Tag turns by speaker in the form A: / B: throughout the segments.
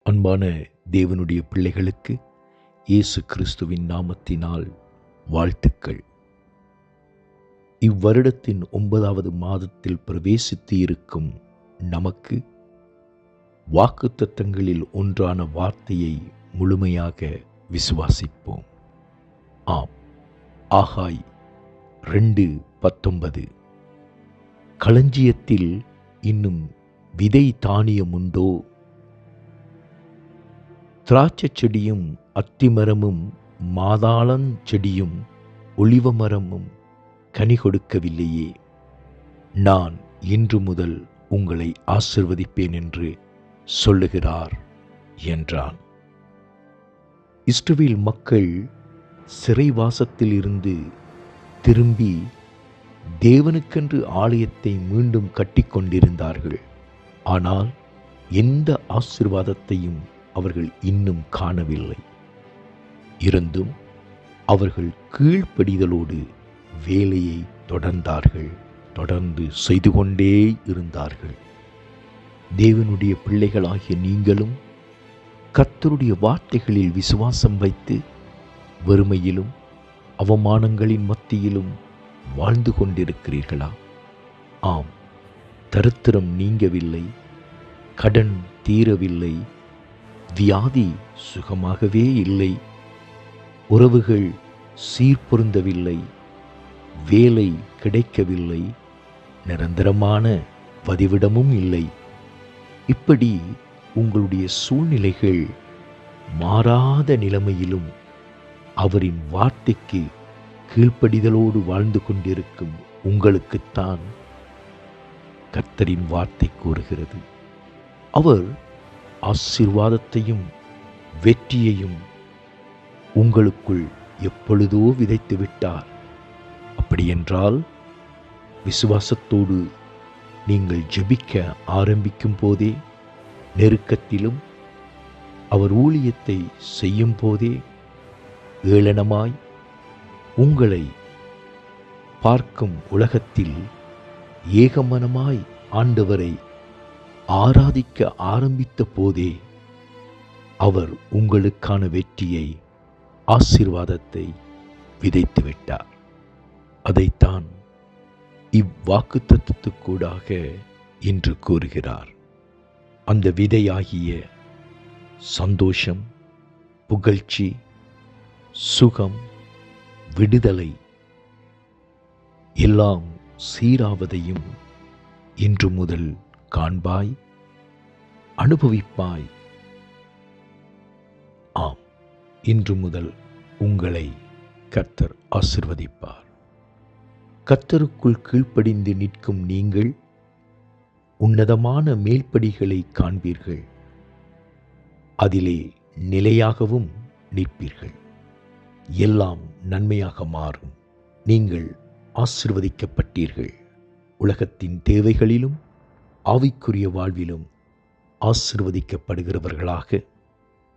A: அன்பான தேவனுடைய பிள்ளைகளுக்கு இயேசு கிறிஸ்துவின் நாமத்தினால் வாழ்த்துக்கள். இவ்வருடத்தின் 9வது மாதத்தில் பிரவேசித்து இருக்கும் நமக்கு வாக்குத்தத்தங்களில் ஒன்றான வார்த்தையை முழுமையாக விசுவாசிப்போம். ஆம், ஆகாய் 2:19. களஞ்சியத்தில் இன்னும் விதை தானியம் உண்டோ? திராட்சை செடியும் அத்திமரமும் மாதாளஞ்செடியும் ஒலிவ மரமும் கனி கொடுக்கவில்லையே. நான் இன்று முதல் உங்களை ஆசிர்வதிப்பேன் என்று சொல்லுகிறார் என்றான். இஸ்ரவேல் மக்கள் சிறைவாசத்தில் இருந்து திரும்பி தேவனுக்கென்று ஆலயத்தை மீண்டும் கட்டிக்கொண்டிருந்தார்கள். ஆனால் எந்த ஆசீர்வாதத்தையும் அவர்கள் இன்னும் காணவில்லை. இருந்தும் அவர்கள் கீழ்ப்படிதலோடு வேலையை தொடர்ந்து செய்து கொண்டே இருந்தார்கள். தேவனுடைய பிள்ளைகளாகிய நீங்களும் கர்த்தருடைய வார்த்தைகளில் விசுவாசம் வைத்து வறுமையிலும் அவமானங்களின் மத்தியிலும் வாழ்ந்து கொண்டிருக்கிறீர்களா? ஆம், தரித்திரம் நீங்கவில்லை, கடன் தீரவில்லை, வியாதி சுகமாகவே இல்லை, உறவுகள் சீர்பொருந்தவில்லை, வேலை கிடைக்கவில்லை, நிரந்தரமான வதிவிடமும் இல்லை. இப்படி உங்களுடைய சூழ்நிலைகள் மாறாத நிலைமையிலும் அவரின் வார்த்தைக்கு கீழ்ப்படிதலோடு வாழ்ந்து கொண்டிருக்கும் உங்களுக்குத்தான் கர்த்தரின் வார்த்தை கூறுகிறது. அவர் ஆசீர்வாதத்தையும் வெற்றியையும் உங்களுக்குள் எப்பொழுதோ விதைத்து விட்டார். அப்படியென்றால் விசுவாசத்தோடு நீங்கள் ஜெபிக்க ஆரம்பிக்கும் போதே, நெருக்கத்திலும் அவர் ஊழியத்தை செய்யும் போதே, ஏளனமாய் உங்களை பார்க்கும் உலகத்தில் ஏகமனமாய் ஆண்டவரை ஆராதிக்க ஆரம்பித்த போதே அவர் உங்களுக்கான வெற்றியை, ஆசீர்வாதத்தை விதைத்து விட்டார். அதைத்தான் இவ்வாக்குத்தத்தத்துக்கூடாக இன்று கூறுகிறார். அந்த விதையாகிய சந்தோஷம், புகழ்ச்சி, சுகம், விடுதலை எல்லாம் சீராவதையும் இன்று முதல் காண்பாய், அனுபவிப்பாய். ஆம், இன்று முதல் உங்களை கர்த்தர் ஆசிர்வதிப்பார். கர்த்தருக்குள் கீழ்ப்படிந்து நிற்கும் நீங்கள் உன்னதமான மேல்படிகளை காண்பீர்கள். அதிலே நிலையாகவும் நிற்பீர்கள். எல்லாம் நன்மையாக மாறும். நீங்கள் ஆசிர்வதிக்கப்பட்டீர்கள். உலகத்தின் தேவைகளிலும் ஆவிக்குரிய வாழ்விலும் ஆசிர்வதிக்கப்படுகிறவர்களாக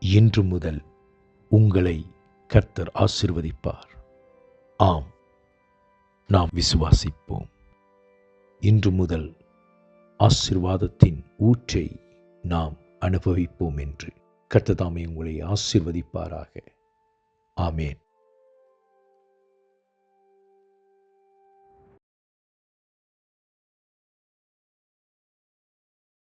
A: இன்று முதல் உங்களை கர்த்தர் ஆசிர்வதிப்பார். ஆம், நாம் விசுவாசிப்போம். இன்று முதல் ஆசீர்வாதத்தின் ஊற்றை நாம் அனுபவிப்போம் என்று. கர்த்தர் தாமே உங்களை ஆசீர்வதிப்பாராக. ஆமேன்.